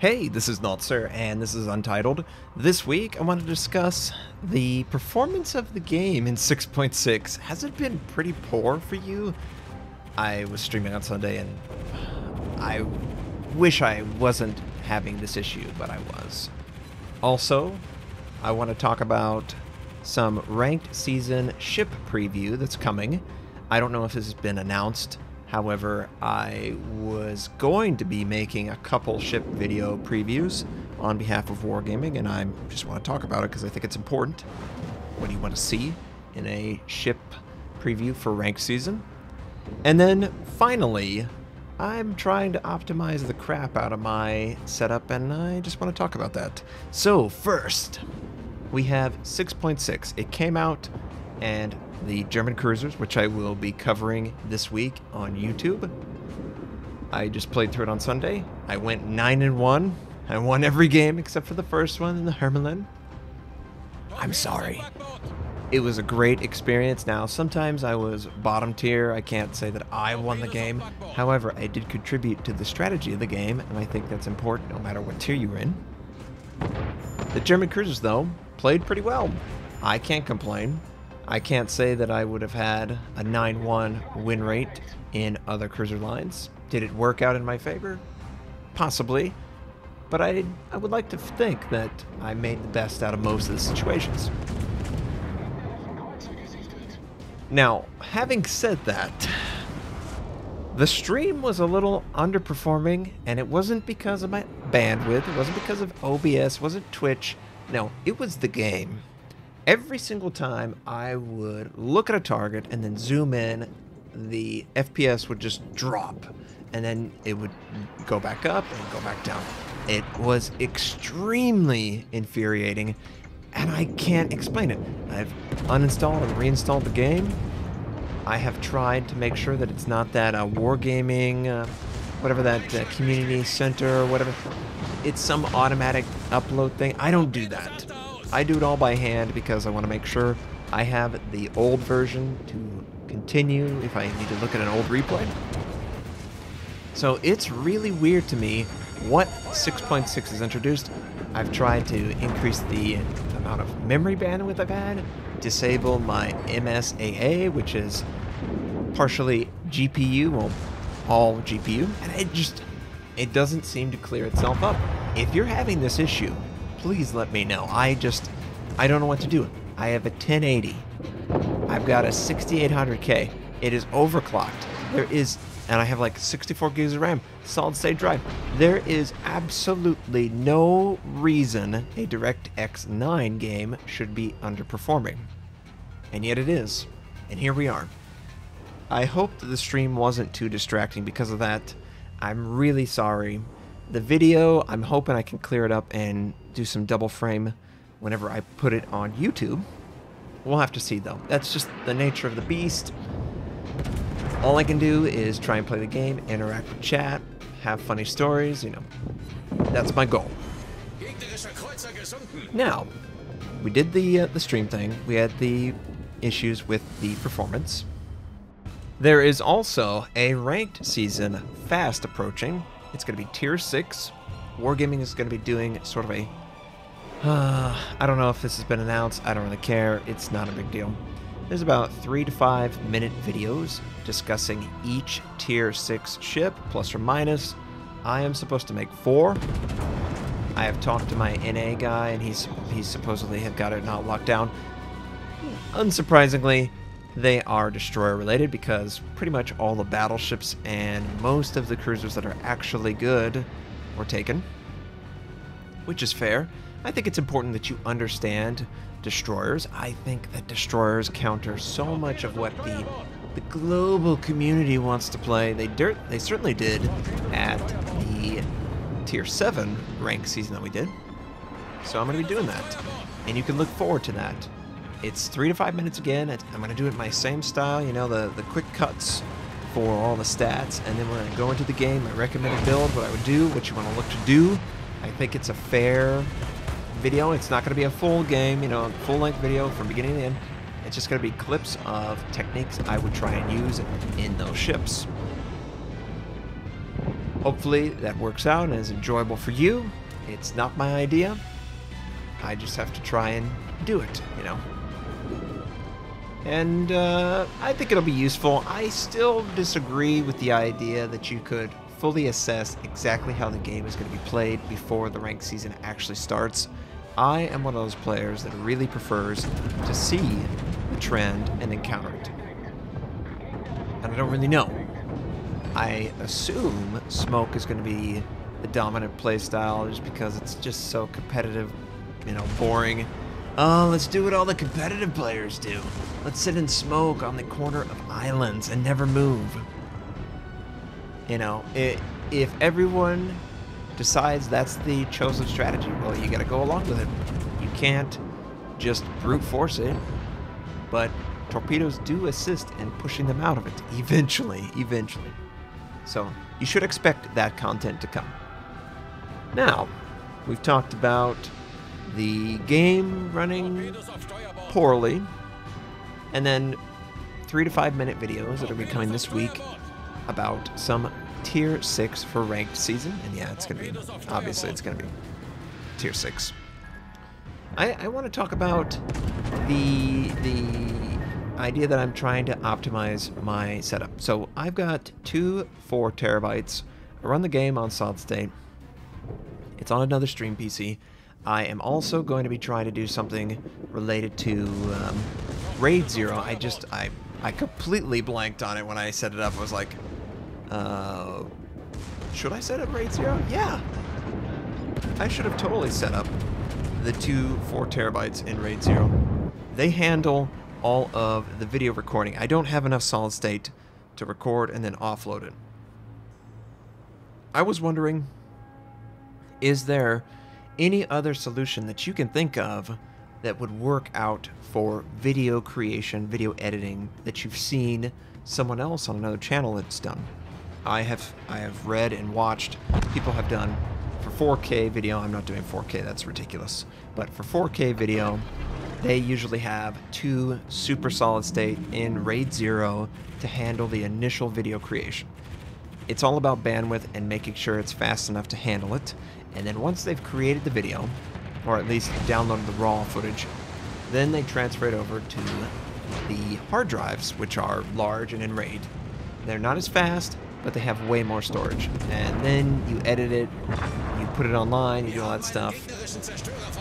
Hey, this is Notser, and this is Untitled. This week, I want to discuss the performance of the game in 6.6. Has it been pretty poor for you? I was streaming on Sunday, and I wish I wasn't having this issue, but I was. Also, I want to talk about some ranked season ship preview that's coming. I don't know if this has been announced. However, I was going to be making a couple ship video previews on behalf of Wargaming, and I just want to talk about it because I think it's important. What do you want to see in a ship preview for ranked season? And then, finally, I'm trying to optimize the crap out of my setup, and I just want to talk about that. So, first, we have 6.6. It came out, and the German cruisers, which I will be covering this week on YouTube. I just played through it on Sunday. I went 9-1. I won every game except for the first one in the Hermelin. I'm sorry. It was a great experience. Now, sometimes I was bottom tier. I can't say that I won the game. However, I did contribute to the strategy of the game, and I think that's important no matter what tier you're in. The German cruisers, though, played pretty well. I can't complain. I can't say that I would have had a 9-1 win rate in other cruiser lines. Did it work out in my favor? Possibly. But I would like to think that I made the best out of most of the situations. Now, having said that, the stream was a little underperforming, and it wasn't because of my bandwidth, it wasn't because of OBS, it wasn't Twitch. No, it was the game. Every single time I would look at a target and then zoom in, the FPS would just drop, and then it would go back up and go back down. It was extremely infuriating, and I can't explain it. I've uninstalled and reinstalled the game. I have tried to make sure that it's not that Wargaming, whatever that community center or whatever. It's some automatic upload thing. I don't do that. I do it all by hand because I want to make sure I have the old version to continue if I need to look at an old replay. So it's really weird to me what 6.6 has introduced. I've tried to increase the amount of memory bandwidth I've had, disable my MSAA, which is partially GPU, well, all GPU, and it doesn't seem to clear itself up. If you're having this issue, please let me know. I don't know what to do. I have a 1080. I've got a 6800K. It is overclocked. And I have like 64 gigs of RAM, solid state drive. There is absolutely no reason a DirectX 9 game should be underperforming. And yet it is. And here we are. I hope that the stream wasn't too distracting because of that. I'm really sorry. The video, I'm hoping I can clear it up and do some double frame whenever I put it on YouTube. We'll have to see, though. That's just the nature of the beast. All I can do is try and play the game, interact with chat, have funny stories, you know. That's my goal. Now, we did the stream thing. We had the issues with the performance. There is also a ranked season fast approaching. It's going to be Tier 6. Wargaming is going to be doing sort of a... I don't know if this has been announced. I don't really care. It's not a big deal. There's about 3 to 5 minute videos discussing each Tier 6 ship, plus or minus. I am supposed to make 4. I have talked to my NA guy, and he's supposedly have got it not locked down. Unsurprisingly, they are destroyer related because pretty much all the battleships and most of the cruisers that are actually good were taken, which is fair. I think it's important that you understand destroyers. I think that destroyers counter so much of what the global community wants to play. They certainly did at the Tier 7 rank season that we did. So I'm going to be doing that, and you can look forward to that. It's 3 to 5 minutes again. I'm going to do it in my same style, you know, the quick cuts for all the stats, and then we're going to go into the game, my recommended build, what I would do, what you want to look to do. I think it's a fair video. It's not going to be a full game, you know, full-length video from beginning to end. It's just going to be clips of techniques I would try and use in those ships. Hopefully that works out and is enjoyable for you. It's not my idea. I just have to try and do it, you know. And I think it'll be useful. I still disagree with the idea that you could fully assess exactly how the game is going to be played before the ranked season actually starts. I am one of those players that really prefers to see the trend and encounter it. And I don't really know. I assume Smoke is going to be the dominant playstyle just because it's just so competitive, you know, boring. Oh, let's do what all the competitive players do. Let's sit in Smoke on the corner of islands and never move. You know, if everyone decides that's the chosen strategy, well, you gotta go along with it. You can't just brute force it, but torpedoes do assist in pushing them out of it, eventually. So, you should expect that content to come. Now, we've talked about the game running poorly, and then 3 to 5 minute videos that are coming this week about some tier 6 for ranked season. And yeah, it's gonna be, obviously it's gonna be tier 6. I want to talk about the idea that I'm trying to optimize my setup. So I've got 2 4 terabytes. I run the game on solid state. It's on another stream PC. I am also going to be trying to do something related to RAID 0. I completely blanked on it when I set it up. I was like, should I set up RAID 0? Yeah. I should have totally set up the 2 4 terabytes in RAID 0. They handle all of the video recording. I don't have enough solid state to record and then offload it. I was wondering, is there any other solution that you can think of that would work out for video creation, video editing, that you've seen someone else on another channel that's done? I have read and watched people have done for 4K video. I'm not doing 4K, that's ridiculous. But for 4K video, they usually have 2 super solid state in RAID 0 to handle the initial video creation. It's all about bandwidth and making sure it's fast enough to handle it. And then once they've created the video, or at least downloaded the raw footage, then they transfer it over to the hard drives, which are large and in RAID. They're not as fast, but they have way more storage. And then you edit it, you put it online, you do all that stuff.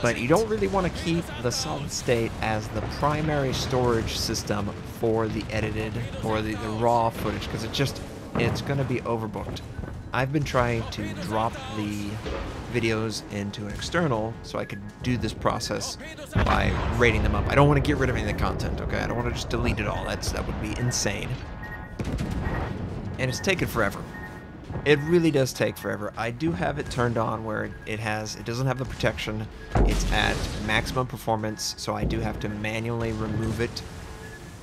But you don't really want to keep the solid state as the primary storage system for the edited or the raw footage, because it's going to be overbooked. I've been trying to drop the videos into an external so I could do this process by rating them up. I don't want to get rid of any of the content, okay? I don't want to just delete it all. That would be insane. And it's taken forever. It really does take forever. I do have it turned on where it doesn't have the protection. It's at maximum performance, so I do have to manually remove it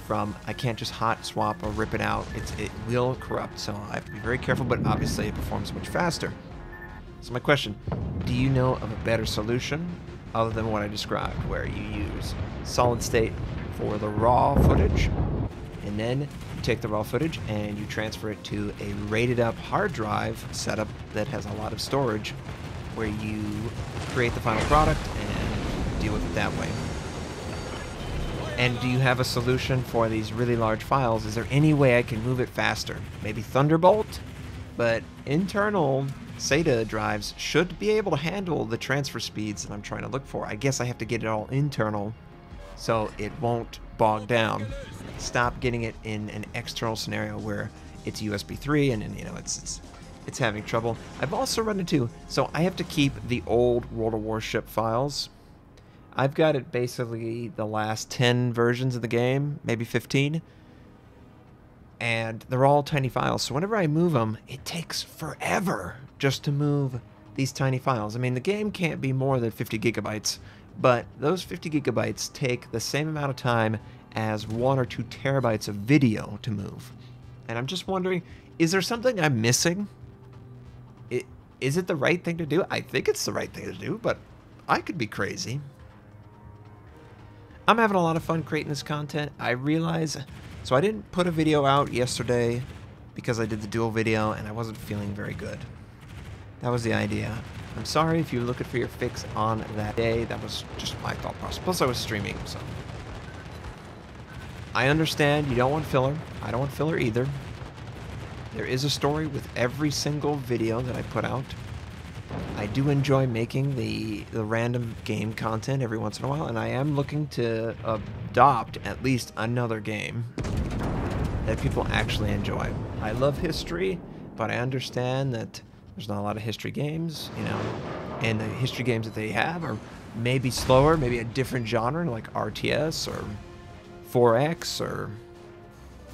from, I can't just hot swap or rip it out. It will corrupt, so I have to be very careful, but obviously it performs much faster. So my question, do you know of a better solution other than what I described, where you use solid state for the raw footage, and then you take the raw footage and you transfer it to a rated up hard drive setup that has a lot of storage, where you create the final product and deal with it that way? And do you have a solution for these really large files? Is there any way I can move it faster? Maybe Thunderbolt? But internal SATA drives should be able to handle the transfer speeds that I'm trying to look for. I guess I have to get it all internal so it won't bog down. Stop getting it in an external scenario where it's USB 3 and you know it's having trouble. I've also run into, so I have to keep the old World of Warship files. I've got it basically the last 10 versions of the game, maybe 15, and they're all tiny files. So whenever I move them, it takes forever just to move these tiny files. I mean, the game can't be more than 50 gigabytes, but those 50 gigabytes take the same amount of time as 1 or 2 terabytes of video to move. And I'm just wondering, is there something I'm missing? Is it the right thing to do? I think it's the right thing to do, but I could be crazy. I'm having a lot of fun creating this content. I realize, so I didn't put a video out yesterday because I did the dual video and I wasn't feeling very good. That was the idea. I'm sorry if you're looking for your fix on that day. That was just my thought process. Plus, I was streaming, so. I understand you don't want filler. I don't want filler either. There is a story with every single video that I put out. I do enjoy making the random game content every once in a while, and I am looking to adopt at least another game that people actually enjoy. I love history, but I understand that there's not a lot of history games, you know, and the history games that they have are maybe slower, maybe a different genre like RTS or 4X or,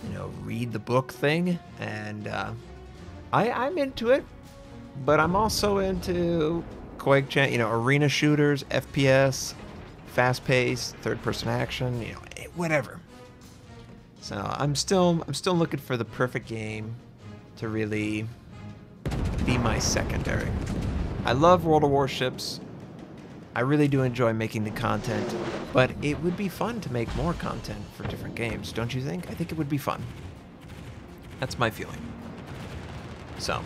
you know, read the book thing. And I'm into it, but I'm also into Konig, you know, arena shooters, FPS, fast-paced, third-person action, you know, whatever. So I'm still looking for the perfect game to really be my secondary. I love World of Warships. I really do enjoy making the content, but it would be fun to make more content for different games, don't you think? I think it would be fun. That's my feeling. So,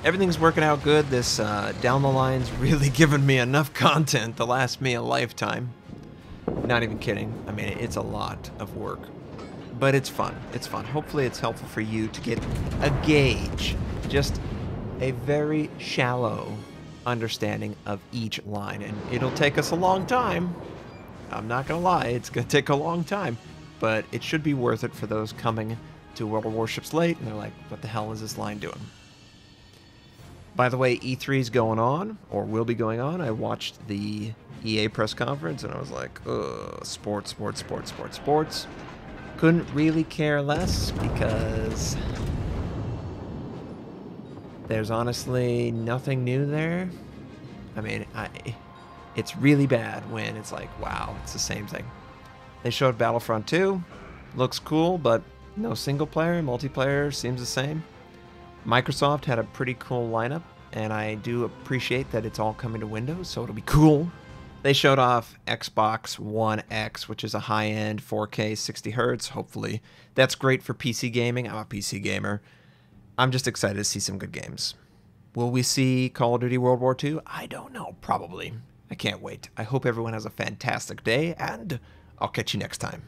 everything's working out good. This down the line's really given me enough content to last me a lifetime. Not even kidding. I mean, it's a lot of work. But it's fun. It's fun. Hopefully it's helpful for you to get a gauge, just a very shallow understanding of each line. And it'll take us a long time. I'm not going to lie, it's going to take a long time. But it should be worth it for those coming to World of Warships late, and they're like, what the hell is this line doing? By the way, E3 is going on, or will be going on. I watched the EA press conference, and I was like, ugh, sports, sports, sports, sports, sports. Couldn't really care less because there's honestly nothing new there. I mean, it's really bad when it's like, wow, it's the same thing. They showed Battlefront 2. Looks cool, but no single player. Multiplayer seems the same. Microsoft had a pretty cool lineup, and I do appreciate that it's all coming to Windows, so it'll be cool. They showed off Xbox One X, which is a high-end 4K 60 Hz. Hopefully that's great for PC gaming. I'm a PC gamer. I'm just excited to see some good games. Will we see Call of Duty World War II? I don't know. Probably. I can't wait. I hope everyone has a fantastic day, and I'll catch you next time.